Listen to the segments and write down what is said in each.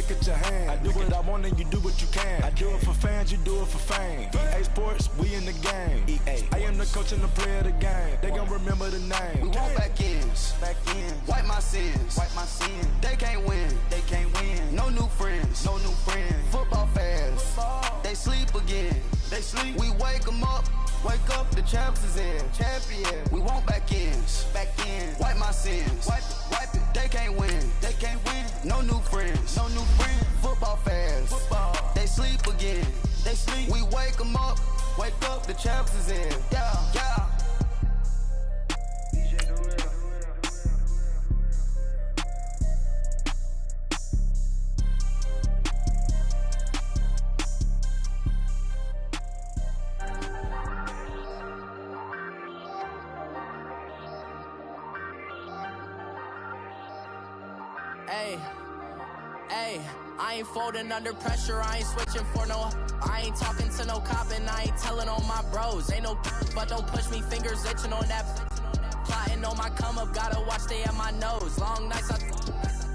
look at your hand. I do what I want and you do what you can. I do it for fans, you do it for fame. EA Sports, we in the game. I am the coach and the player of the game. They gon' remember the name. We want back ends. Wipe my sins. They can't win. No new friends. Football fans. They sleep again. We wake them up. Wake up, the champs is in. Champion. We want back ends. Wipe my sins. Wipe it. They can't win. No new friends. Football fans. They sleep again. We wake them up. Wake up, the champs is in. Yeah. Hey, I ain't folding under pressure, I ain't switching for no. I ain't talking to no cop and I ain't telling on my bros. Ain't no but don't push me, fingers itching on that. Plotting on my come up, gotta watch stay at my nose. Long nights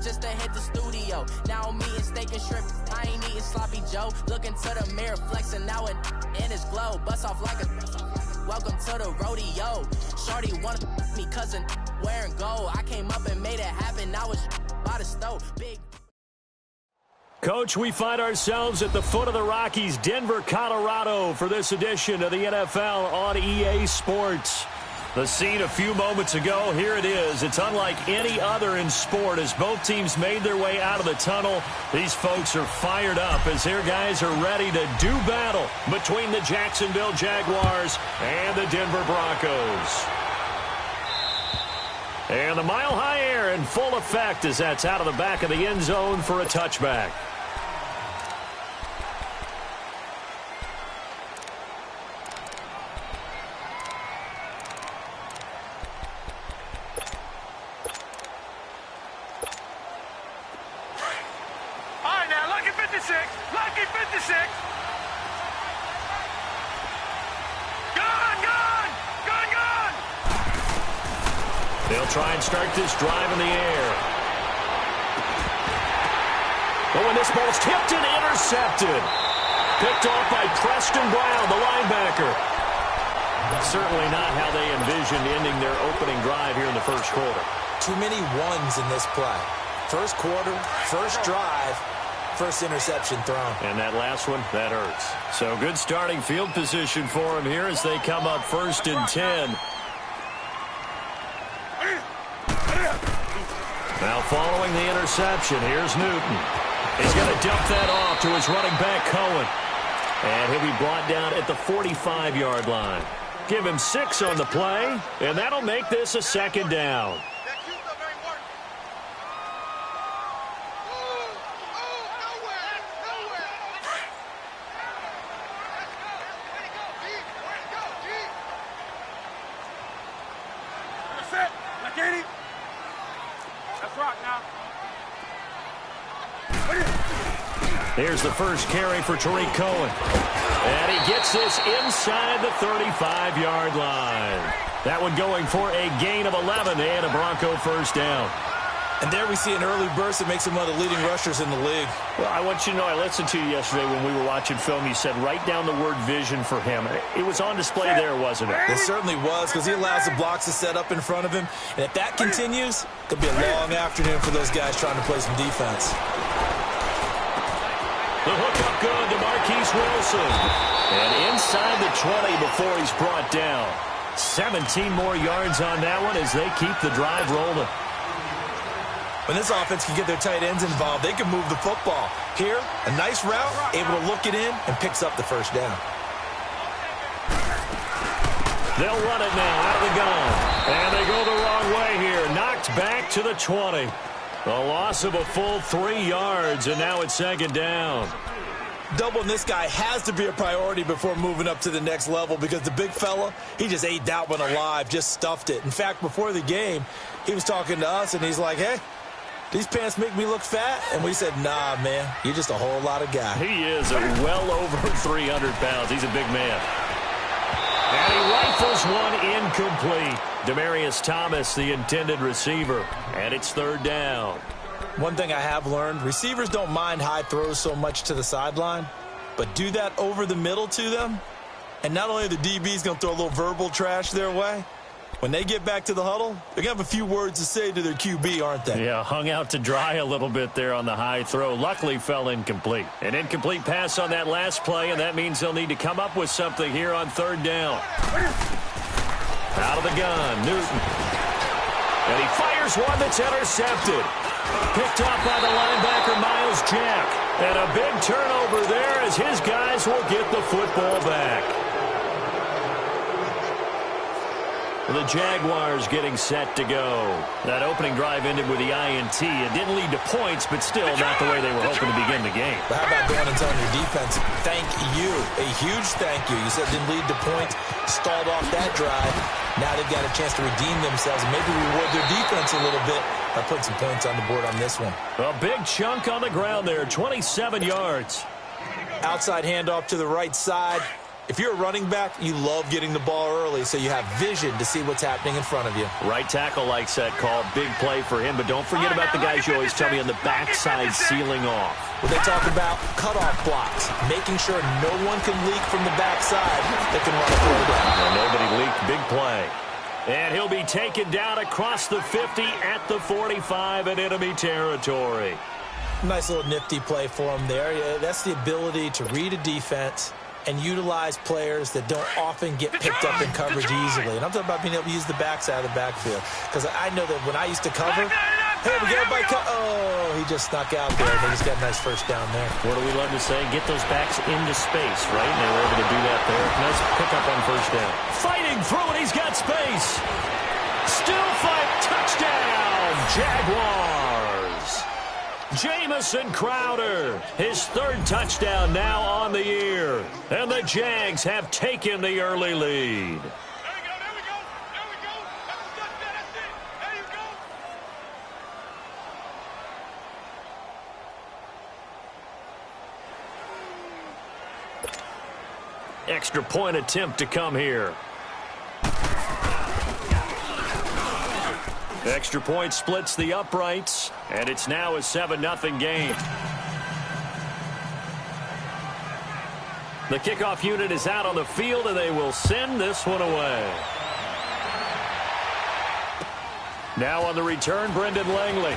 just to hit the studio. Now I'm eating steak and shrimp, I ain't eating sloppy Joe. Looking to the mirror, flexing now it in his glow. Bust off like a welcome to the rodeo. Shorty wanted me cousin wearing gold. I came up and made it happen, now it's by the stove. Big Coach, we find ourselves at the foot of the Rockies, Denver, Colorado, for this edition of the NFL on EA Sports. The scene a few moments ago, here it is. It's unlike any other in sport as both teams made their way out of the tunnel. These folks are fired up as their guys are ready to do battle between the Jacksonville Jaguars and the Denver Broncos. And the mile-high air in full effect as that's out of the back of the end zone for a touchback. Lucky 56. Gone. They'll try and start this drive in the air. Oh, and this ball's tipped and intercepted. Picked off by Preston Brown, the linebacker. Certainly not how they envisioned ending their opening drive here in the first quarter. Too many ones in this play. First quarter, first drive, first interception thrown. And that last one, that hurts. So good starting field position for him here as they come up 1st and 10. Now following the interception, here's Newton. He's going to dump that off to his running back, Cohen. And he'll be brought down at the 45-yard line. Give him 6 on the play, and that'll make this a 2nd down. Here's the first carry for Tariq Cohen. And he gets this inside the 35-yard line. That one going for a gain of 11 and a Bronco first down. And there we see an early burst that makes him one of the leading rushers in the league. Well, I want you to know, I listened to you yesterday when we were watching film. You said write down the word vision for him. It was on display there, wasn't it? It certainly was, because he allows the blocks to set up in front of him. And if that continues, it could be a long afternoon for those guys trying to play some defense. The hook up good to Marquise Wilson. And inside the 20 before he's brought down. 17 more yards on that one as they keep the drive rolling. When this offense can get their tight ends involved, they can move the football. Here, a nice route, able to look it in, and picks up the first down. They'll run it now out of the gun. And they go the wrong way here. Knocked back to the 20. A loss of a full 3 yards, and now it's 2nd down. Doubling this guy has to be a priority before moving up to the next level because the big fella, he just ate that one alive, just stuffed it. In fact, before the game, he was talking to us, and he's like, hey, these pants make me look fat? And we said, nah, man, you're just a whole lot of guy. He is well over 300 pounds. He's a big man. And he rifles one incomplete. Demaryius Thomas, the intended receiver. And it's 3rd down. One thing I have learned, receivers don't mind high throws so much to the sideline, but do that over the middle to them, and not only are the DBs going to throw a little verbal trash their way, when they get back to the huddle, they're going to have a few words to say to their QB, aren't they? Yeah, hung out to dry a little bit there on the high throw. Luckily fell incomplete. An incomplete pass on that last play, and that means they'll need to come up with something here on third down. Out of the gun, Newton. And he fires one that's intercepted. Picked up by the linebacker, Miles Jack. And a big turnover there as his guys will get the football back. The Jaguars getting set to go. That opening drive ended with the INT. It didn't lead to points, but still not the way they were hoping to begin the game. But how about going and telling your defense, thank you, a huge thank you. You said it didn't lead to points, stalled off that drive. Now they've got a chance to redeem themselves and maybe reward their defense a little bit by putting some points on the board on this one. A big chunk on the ground there, 27 yards. Outside handoff to the right side. If you're a running back, you love getting the ball early so you have vision to see what's happening in front of you. Right tackle likes that call. Big play for him, but don't forget about the guys you always tell me on the backside sealing off. When they talk about cutoff blocks, making sure no one can leak from the backside that can run a play down. Well, nobody leaked. Big play. And he'll be taken down across the 50 at the 45 in enemy territory. Nice little nifty play for him there. Yeah, that's the ability to read a defense and utilize players that don't often get picked up in coverage easily. And I'm talking about being able to use the backside of the backfield. Because I know that when I used to cover, hey, we got everybody oh, he just snuck out there. And they just got a nice first down there. What do we love to say? Get those backs into space, right? And they were able to do that there. Nice pickup on first down. Fighting through it. He's got space. Still fight. Touchdown, Jaguars. Jamison Crowder, his third touchdown now on the year. And the Jags have taken the early lead. Extra point attempt to come here. Extra point splits the uprights, and it's now a 7-0 game. The kickoff unit is out on the field, and they will send this one away. Now on the return, Brendan Langley.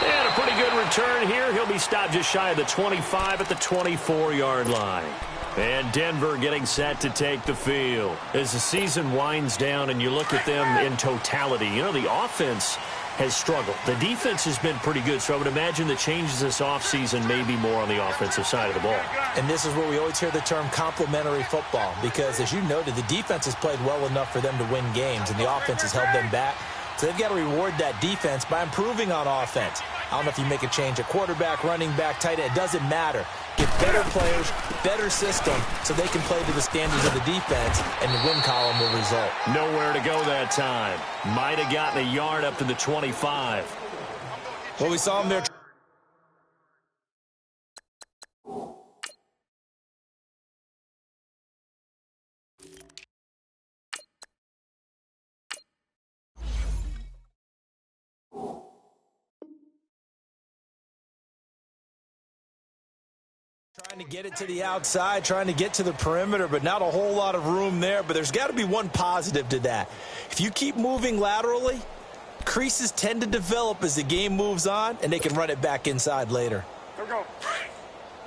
And a pretty good return here. He'll be stopped just shy of the 25 at the 24-yard line. And Denver getting set to take the field. As the season winds down and you look at them in totality, you know, the offense has struggled. The defense has been pretty good, so I would imagine the changes this offseason may be more on the offensive side of the ball. And this is where we always hear the term complementary football, because as you noted, the defense has played well enough for them to win games, and the offense has held them back. So they've got to reward that defense by improving on offense. I don't know if you make a change at quarterback, running back, tight end. It doesn't matter. Get better players, better system, so they can play to the standards of the defense, and the win column will result. Nowhere to go that time. Might have gotten a yard up to the 25. Well, we saw him there. Trying to get it to the outside, trying to get to the perimeter, but not a whole lot of room there. But there's got to be one positive to that. If you keep moving laterally, creases tend to develop as the game moves on, and they can run it back inside later. Here we go.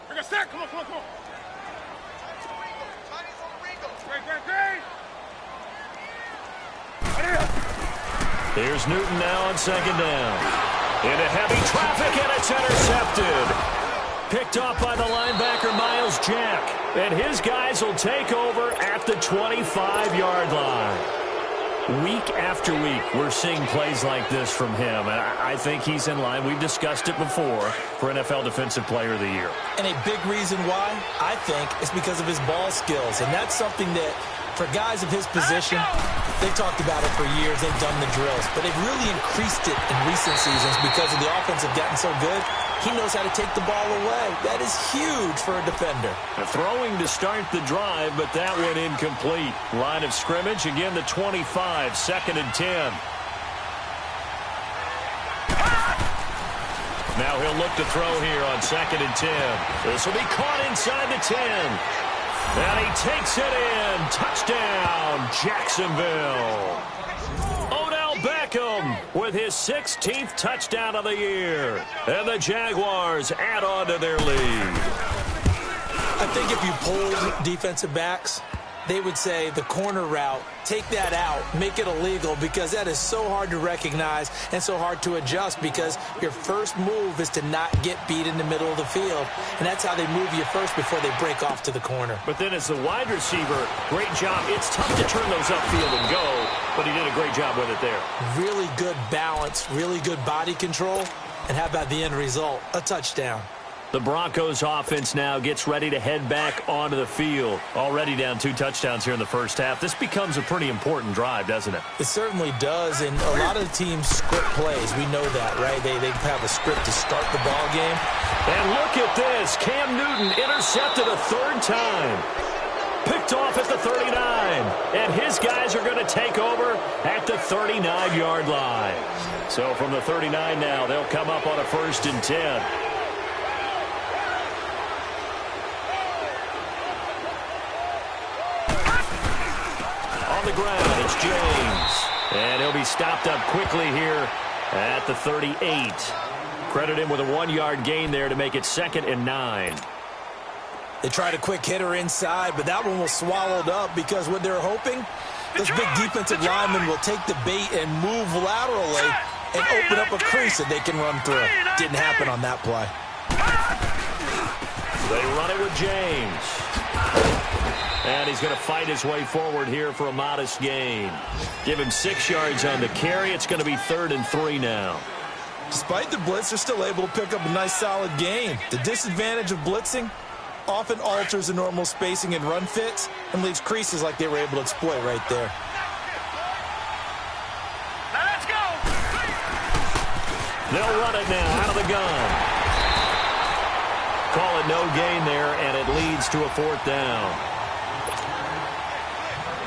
We're going to start. Come on, come on, come on. Here's Newton now on second down. Into heavy traffic, and it's intercepted. Picked off by the linebacker, Miles Jack. And his guys will take over at the 25-yard line. Week after week, we're seeing plays like this from him. And I think he's in line. We've discussed it before for NFL Defensive Player of the Year. And a big reason why, I think, is because of his ball skills. And that's something that, for guys of his position, they've talked about it for years. They've done the drills. But they've really increased it in recent seasons because of the offense have gotten so good. He knows how to take the ball away. That is huge for a defender. Throwing to start the drive, but that went incomplete. Line of scrimmage, again the 25, 2nd and 10. Now he'll look to throw here on 2nd and 10. This will be caught inside the 10. And he takes it in. Touchdown, Jacksonville. Odell Beckham with his 16th touchdown of the year. And the Jaguars add on to their lead. I think if you polled defensive backs, they would say the corner route, take that out, make it illegal, because that is so hard to recognize and so hard to adjust, because your first move is to not get beat in the middle of the field. And that's how they move you first before they break off to the corner. But then as the wide receiver, great job. It's tough to turn those upfield and go, but he did a great job with it there. Really good balance, really good body control. And how about the end result? A touchdown. The Broncos offense now gets ready to head back onto the field. Already down 2 touchdowns here in the first half. This becomes a pretty important drive, doesn't it? It certainly does, and a lot of the teams script plays. We know that, right? They have a script to start the ball game. And look at this. Cam Newton intercepted a 3rd time. Picked off at the 39. And his guys are going to take over at the 39-yard line. So from the 39 now, they'll come up on a 1st and 10. On the ground, it's James. And he'll be stopped up quickly here at the 38. Credit him with a 1-yard gain there to make it 2nd and 9. They tried a quick hitter inside, but that one was swallowed up, because what they're hoping, those big defensive linemen will take the bait and move laterally and open up a crease that they can run through. Didn't happen on that play. They run it with James. And he's going to fight his way forward here for a modest gain. Give him 6 yards on the carry. It's going to be 3rd and 3 now. Despite the blitz, they're still able to pick up a nice, solid gain. The disadvantage of blitzing often alters the normal spacing and run fits and leaves creases like they were able to exploit right there. Now let's go. They'll run it now out of the gun. Call it no gain there, and it leads to a 4th down.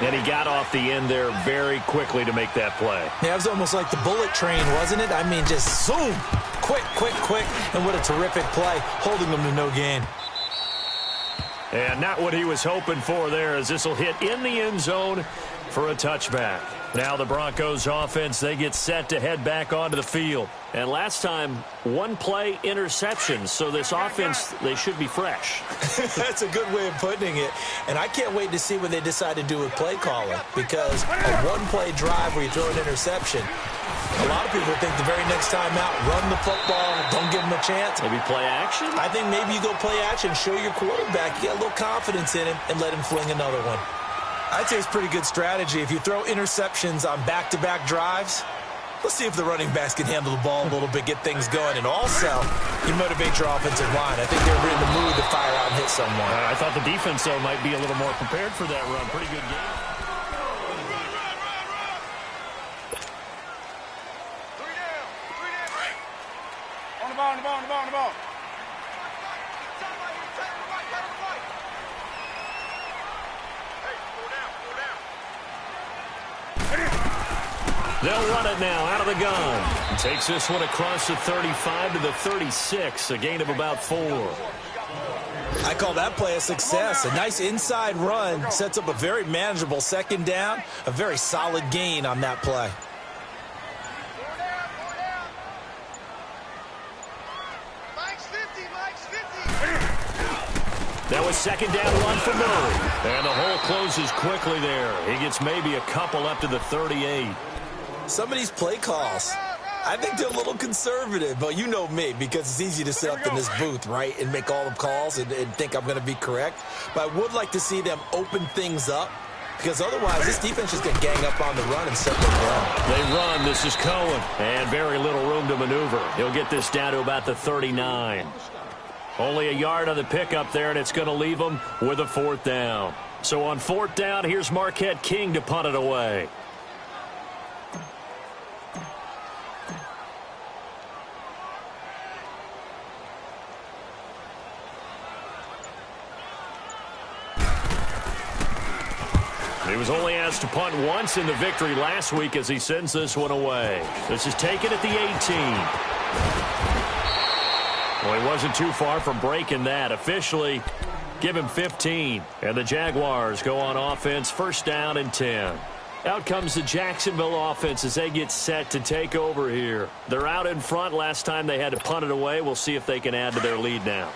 And he got off the end there very quickly to make that play. Yeah, it was almost like the bullet train, wasn't it? I mean, just zoom, quick, quick, quick, and what a terrific play, holding them to no gain. And not what he was hoping for there, as this will hit in the end zone for a touchback. Now the Broncos offense, they get set to head back onto the field. And last time, 1 play interception. So this offense, they should be fresh. That's a good way of putting it. And I can't wait to see what they decide to do with play calling. Because a 1-play drive where you throw an interception, a lot of people think the very next time out, run the football, don't give them a chance. Maybe play action? I think maybe you go play action, show your quarterback, get a little confidence in him, and let him fling another one. I'd say it's pretty good strategy. If you throw interceptions on back-to-back drives, let's see if the running backs can handle the ball a little bit, get things going. And also, you motivate your offensive line. I think they're in the mood to fire out and hit someone. I thought the defense, though, might be a little more prepared for that run. Pretty good game. On the ball, on the ball, on the ball, on the ball. They'll run it now out of the gun. Takes this one across the 35 to the 36, a gain of about 4. I call that play a success. A nice inside run sets up a very manageable 2nd down, a very solid gain on that play. That was 2nd down run for Murray. And the hole closes quickly there. He gets maybe a couple up to the 38. Some of these play calls, I think they're a little conservative, but you know me, because it's easy to sit up in this booth, right, and make all the calls and think I'm going to be correct. But I would like to see them open things up, because otherwise this defense is going to gang up on the run and set them down. They run. This is Cohen, and very little room to maneuver. He'll get this down to about the 39. Only a yard on the pickup there, and it's going to leave them with a 4th down. So on 4th down, here's Marquette King to punt it away. He was only asked to punt once in the victory last week as he sends this one away. This is taken at the 18. He wasn't too far from breaking that. Officially, give him 15. And the Jaguars go on offense, first down and 10. Out comes the Jacksonville offense as they get set to take over here. They're out in front. Last time they had to punt it away. We'll see if they can add to their lead now.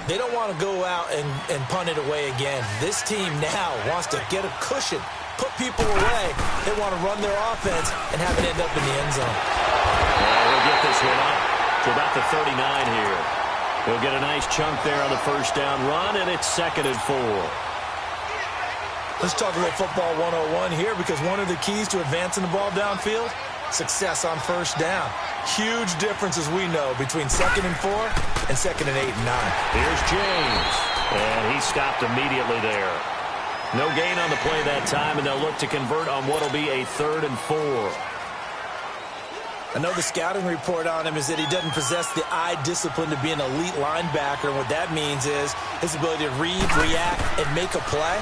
They don't want to go out and punt it away again. This team now wants to get a cushion, put people away. They want to run their offense and have it end up in the end zone. We'll get this one up to about the 39 here. He'll get a nice chunk there on the first down run, and it's 2nd and 4. Let's talk about football 101 here, because one of the keys to advancing the ball downfield, success on first down. Huge difference, as we know, between 2nd and 4 and 2nd and 8 and 9. Here's James, and he stopped immediately there. No gain on the play that time, and they'll look to convert on what will be a 3rd and 4. I know the scouting report on him is that he doesn't possess the eye discipline to be an elite linebacker, and what that means is his ability to read, react, and make a play.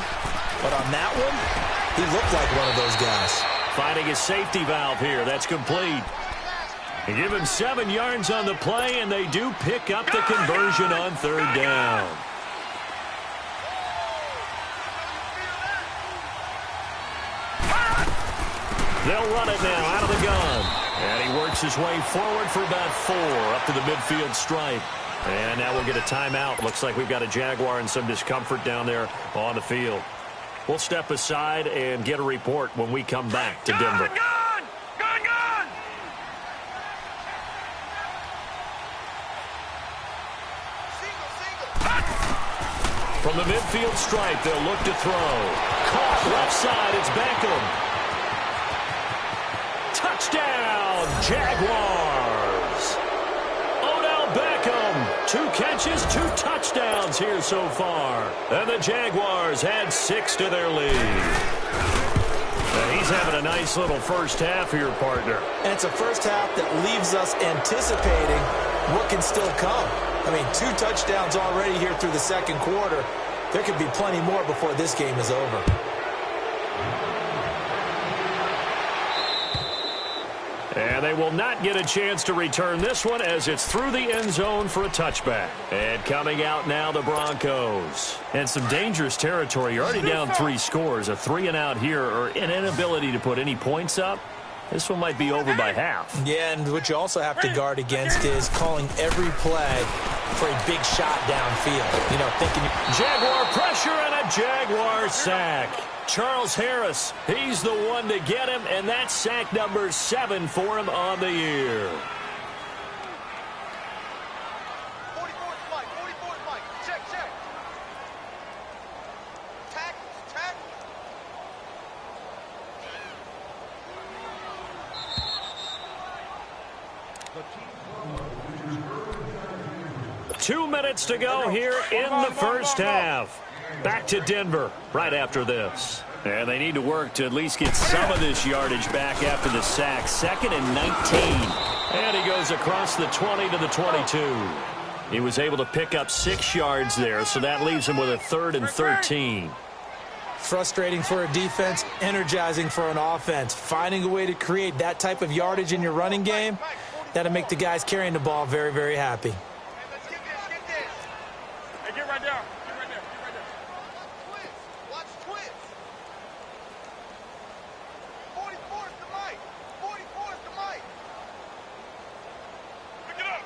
But on that one, he looked like one of those guys. Finding his safety valve here. That's complete. And give him 7 yards on the play, and they do pick up the conversion on 3rd down. They'll run it now out of the gun. And he works his way forward for about 4 up to the midfield stripe. And now we'll get a timeout. Looks like we've got a Jaguar and some discomfort down there on the field. We'll step aside and get a report when we come back to Denver. Gun! From the midfield stripe, they'll look to throw. Caught left side, it's Beckham. Touchdown, Jaguars! Odell Beckham, 2 catches, 2 touchdowns here so far. And the Jaguars add 6 to their lead. Now he's having a nice little first half here, partner. And it's a first half that leaves us anticipating what can still come. I mean, 2 touchdowns already here through the second quarter. There could be plenty more before this game is over. And they will not get a chance to return this one as it's through the end zone for a touchback. And coming out now, the Broncos. And some dangerous territory. You're already down 3 scores. A 3-and-out here, or an inability to put any points up. This one might be over by half. Yeah, and what you also have to guard against is calling every play for a big shot downfield. You know, thinking... Jaguar pressure and a Jaguar sack. Charles Harris, he's the one to get him, and that's sack number 7 for him on the year. 44's Mike. 44's Mike. Check. Tack. 2 minutes to go here in the first half. Back to Denver right after this. And they need to work to at least get some of this yardage back after the sack. 2nd and 19. And he goes across the 20 to the 22. He was able to pick up 6 yards there, so that leaves him with a 3rd and 13. Frustrating for a defense, energizing for an offense. Finding a way to create that type of yardage in your running game, that'll make the guys carrying the ball very, very happy. Hey, get right there. Watch twist. 44's the Mike. 44's the Mike. Pick it up.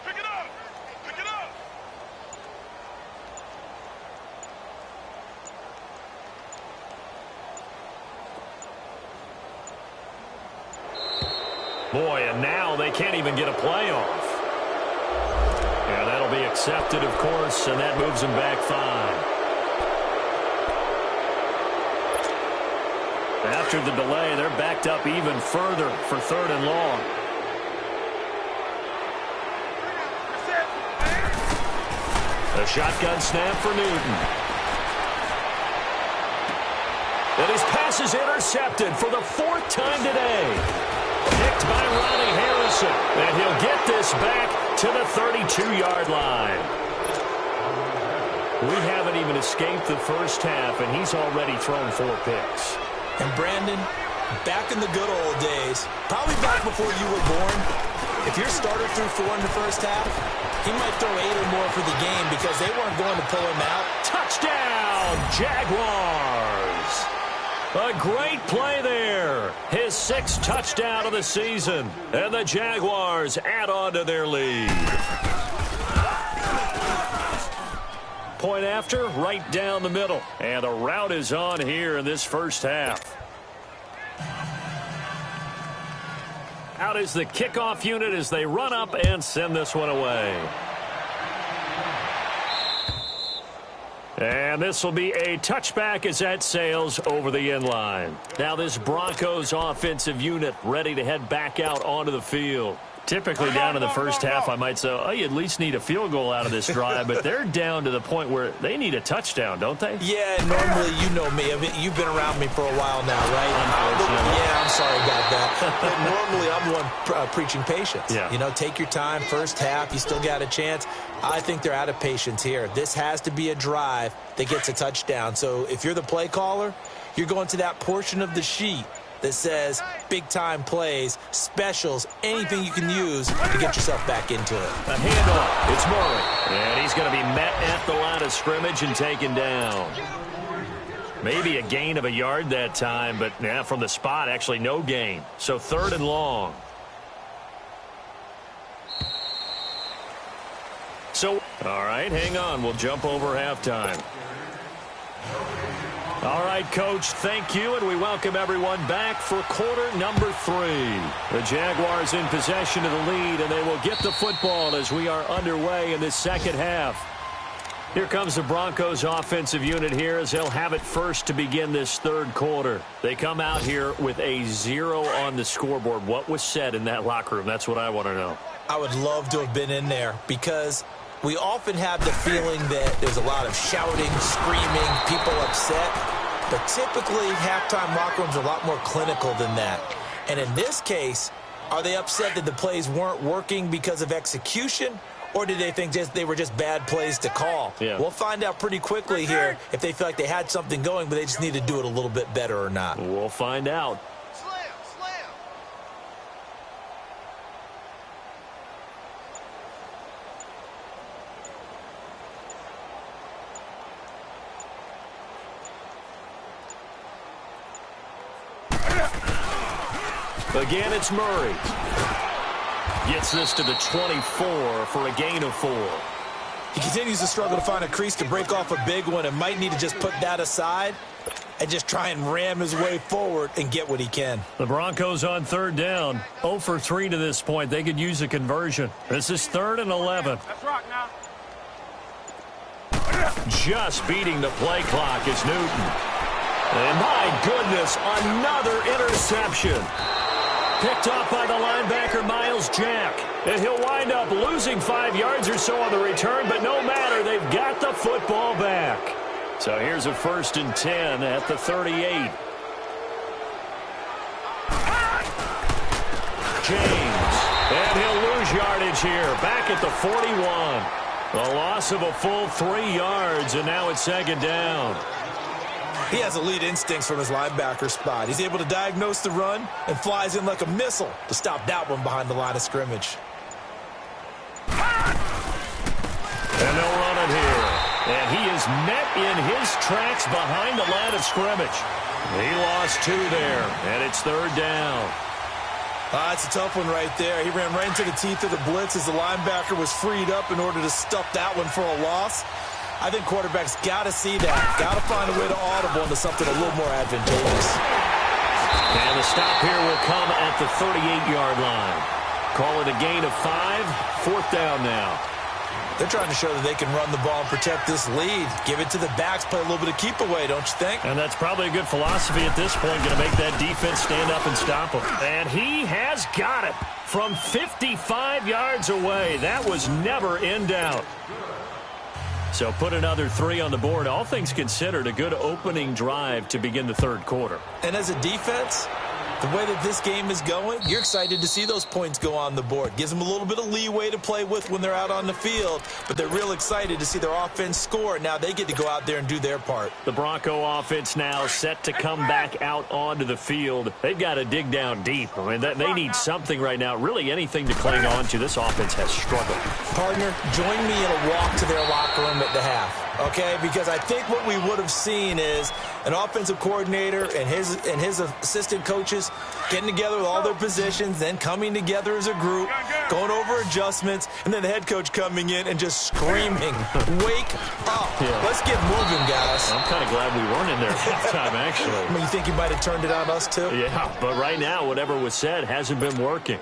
Boy, and now they can't even get a play off. Yeah, that'll be accepted, of course, and that moves them back 5. After the delay, they're backed up even further for 3rd and long. A shotgun snap for Newton. And his pass is intercepted for the 4th time today. Picked by Ronnie Harrison. And he'll get this back to the 32-yard line. We haven't even escaped the first half, and he's already thrown 4 picks. And Brandon, back in the good old days, probably back before you were born, if your starter threw 4 in the first half, He might throw 8 or more for the game because they weren't going to pull him out. Touchdown, Jaguars! A great play there. His 6th touchdown of the season. And the Jaguars add on to their lead. Point after, right down the middle. And a rout is on here in this first half. Out is the kickoff unit as they run up and send this one away. And this will be a touchback as that sails over the end line. Now this Broncos offensive unit ready to head back out onto the field. Typically down in the first half, I might say, oh, you at least need a field goal out of this drive, but they're down to the point where they need a touchdown, don't they? Yeah, normally, you know me. I mean, you've been around me for a while now, right? Yeah, I'm sorry about that. But normally, I'm the one preaching patience. Yeah. You know, take your time, first half, you still got a chance. I think they're out of patience here. This has to be a drive that gets a touchdown. So if you're the play caller, you're going to that portion of the sheet that says big-time plays, specials, anything you can use to get yourself back into it. A handoff. It's Murray. And he's going to be met at the line of scrimmage and taken down. Maybe a gain of a yard that time, but from the spot, actually no gain. So 3rd and long. So, all right, hang on. We'll jump over halftime. All right, Coach, thank you, and we welcome everyone back for quarter number 3. The Jaguars in possession of the lead, and they will get the football as we are underway in this second half. Here comes the Broncos offensive unit here as they'll have it first to begin this third quarter. They come out here with a 0 on the scoreboard. What was said in that locker room? That's what I want to know. I would love to have been in there because we often have the feeling that there's a lot of shouting, screaming, people upset. But typically, halftime locker rooms are a lot more clinical than that. And in this case, are they upset that the plays weren't working because of execution? Or did they think they were just bad plays to call? Yeah. We'll find out pretty quickly here if they feel like they had something going, but they just need to do it a little bit better or not. We'll find out. Again, it's Murray. Gets this to the 24 for a gain of 4. He continues to struggle to find a crease to break off a big one and might need to just put that aside and just try and ram his way forward and get what he can. The Broncos on 3rd down. 0 for 3 to this point. They could use a conversion. This is 3rd and 11. Let's rock now. Just beating the play clock is Newton. And my goodness, another interception. Picked off by the linebacker, Miles Jack. And he'll wind up losing 5 yards or so on the return, but no matter, they've got the football back. So here's a 1st and 10 at the 38. James. And he'll lose yardage here, back at the 41. A loss of a full 3 yards, and now it's 2nd down. He has elite instincts from his linebacker spot. He's able to diagnose the run and flies in like a missile to stop that one behind the line of scrimmage. And they'll run it here. And he is met in his tracks behind the line of scrimmage. He lost 2 there, and it's 3rd down. It's a tough one right there. He ran right into the teeth of the blitz as the linebacker was freed up in order to stuff that one for a loss. I think quarterbacks got to see that. Got to find a way to audible into something a little more advantageous. And the stop here will come at the 38-yard line. Call it a gain of 5. 4th down now. They're trying to show that they can run the ball and protect this lead. Give it to the backs, play a little bit of keep away, don't you think? And that's probably a good philosophy at this point, going to make that defense stand up and stop him. And he has got it from 55 yards away. That was never in doubt. So put another 3 on the board. All things considered, a good opening drive to begin the 3rd quarter. And as a defense, The way that this game is going, you're excited to see those points go on the board. Gives them a little bit of leeway to play with when they're out on the field, but they're real excited to see their offense score. Now they get to go out there and do their part. The Bronco offense now set to come back out onto the field. They've got to dig down deep. I mean, they need something right now, really anything to cling on to. This offense has struggled. Partner, join me in a walk to their locker room at the half, okay? Because I think what we would have seen is an offensive coordinator and his assistant coaches getting together with all their positions, then coming together as a group, going over adjustments, and then the head coach coming in and just screaming, wake up. Yeah. Let's get moving, guys. I'm kind of glad we weren't in there at halftime, actually. I mean, you think you might have turned it on us, too? Yeah, but right now, whatever was said hasn't been working.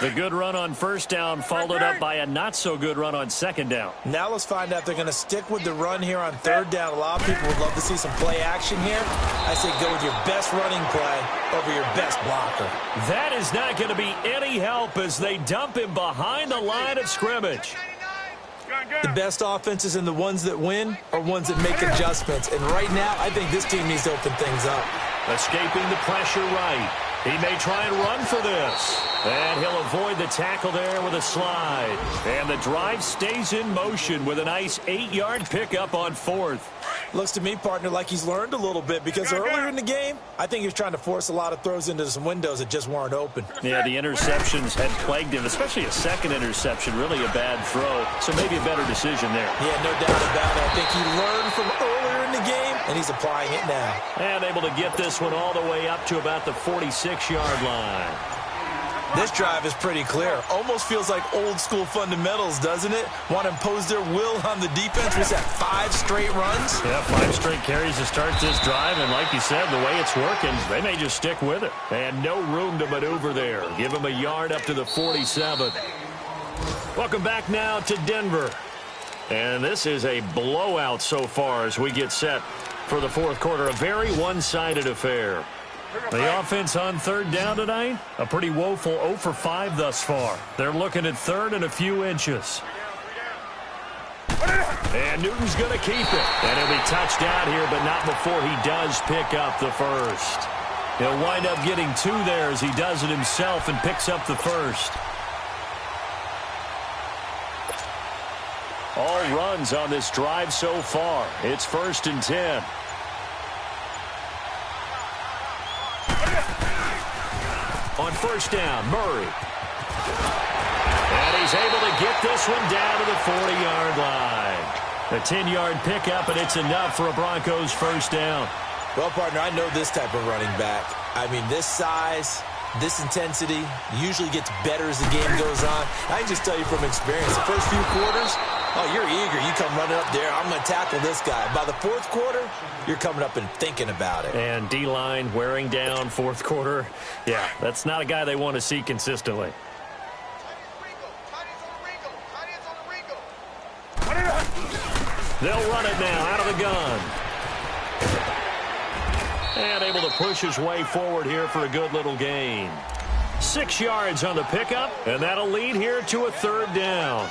The good run on first down followed up by a not-so-good run on second down. Now let's find out if they're going to stick with the run here on third down. A lot of people would love to see some play action here. I say go with your best running play over your best blocker. That is not going to be any help as they dump him behind the line of scrimmage. The best offenses and the ones that win are ones that make adjustments. And right now, I think this team needs to open things up. Escaping the pressure right. He may try and run for this. And he'll avoid the tackle there with a slide. And the drive stays in motion with a nice 8-yard pickup on fourth. Looks to me, partner, like he's learned a little bit because earlier in the game, I think he was trying to force a lot of throws into some windows that just weren't open. Yeah, the interceptions had plagued him, especially a second interception, really a bad throw. So maybe a better decision there. Yeah, no doubt about it. I think he learned from earlier in the game, and he's applying it now. And able to get this one all the way up to about the 46-yard line. This drive is pretty clear. Almost feels like old-school fundamentals, doesn't it? Want to impose their will on the defense. Was that 5 straight runs? Yeah, 5 straight carries to start this drive. And like you said, the way it's working, they may just stick with it. And no room to maneuver there. Give them a yard up to the 47. Welcome back now to Denver. And this is a blowout so far as we get set for the fourth quarter. A very one-sided affair. The offense on third down tonight, a pretty woeful 0 for 5 thus far. They're looking at third and a few inches. And Newton's going to keep it. And he'll be touched out here, but not before he does pick up the first. He'll wind up getting 2 there as he does it himself and picks up the first. All runs on this drive so far. It's 1st and 10. On first down, Murray. And he's able to get this one down to the 40-yard line. A 10-yard pickup, and it's enough for a Broncos first down. Well, partner, I know this type of running back. I mean, this size, this intensity usually gets better as the game goes on. I can just tell you from experience, the first few quarters, oh, you're eager. You come running up there. I'm going to tackle this guy. By the fourth quarter, you're coming up and thinking about it. And D-line wearing down fourth quarter. Yeah, that's not a guy they want to see consistently. They'll run it now out of the gun. And able to push his way forward here for a good little gain. 6 yards on the pickup, and that'll lead here to a third down.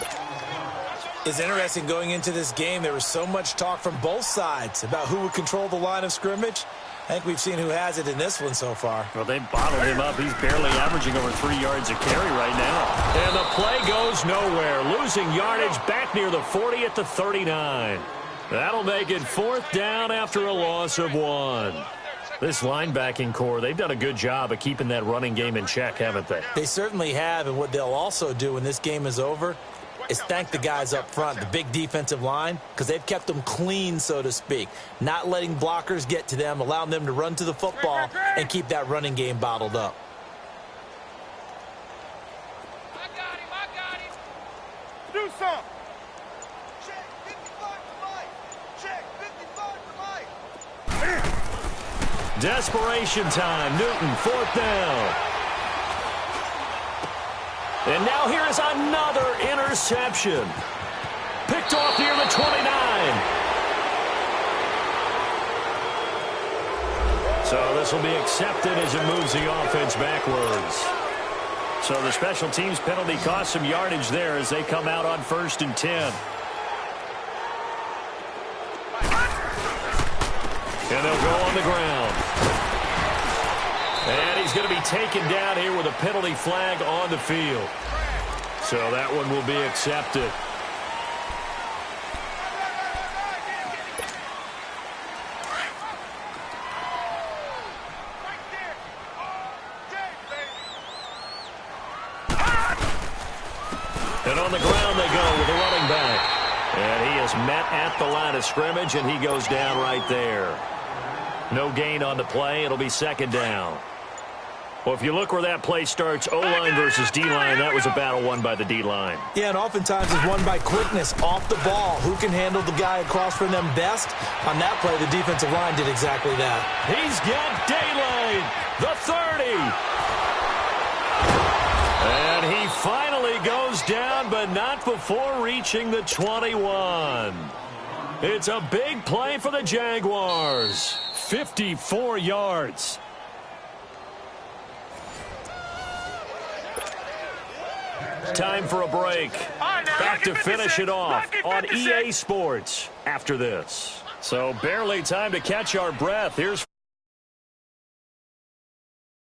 It's interesting going into this game. There was so much talk from both sides about who would control the line of scrimmage. I think we've seen who has it in this one so far. Well, they bottled him up. He's barely averaging over 3 yards a carry right now. And the play goes nowhere. Losing yardage back near the 40 at the 39. That'll make it 4th down after a loss of 1. This linebacking core, they've done a good job of keeping that running game in check, haven't they? They certainly have, and what they'll also do when this game is over is thank the guys up front, the big defensive line, because they've kept them clean, so to speak. Not letting blockers get to them, allowing them to run to the football and keep that running game bottled up. I got him. Do something. Check 55 for Mike. Check 55 for Mike. Desperation time. Newton, 4th down. And now here is another interception. Picked off near the 29. So this will be accepted as it moves the offense backwards. So the special teams penalty cost some yardage there as they come out on 1st and 10. And they'll go on the ground. And he's he's going to be taken down here with a penalty flag on the field. So that one will be accepted. And on the ground they go with a running back. And he is met at the line of scrimmage, and he goes down right there. No gain on the play. It'll be second down. Well, if you look where that play starts, O-line versus D-line, that was a battle won by the D-line. Yeah, and oftentimes it's won by quickness off the ball. Who can handle the guy across from them best? On that play, the defensive line did exactly that. He's got Dayline, the 30. And he finally goes down, but not before reaching the 21. It's a big play for the Jaguars. 54 yards. Time for a break. Back to finish it off on EA Sports after this. So barely time to catch our breath. Here's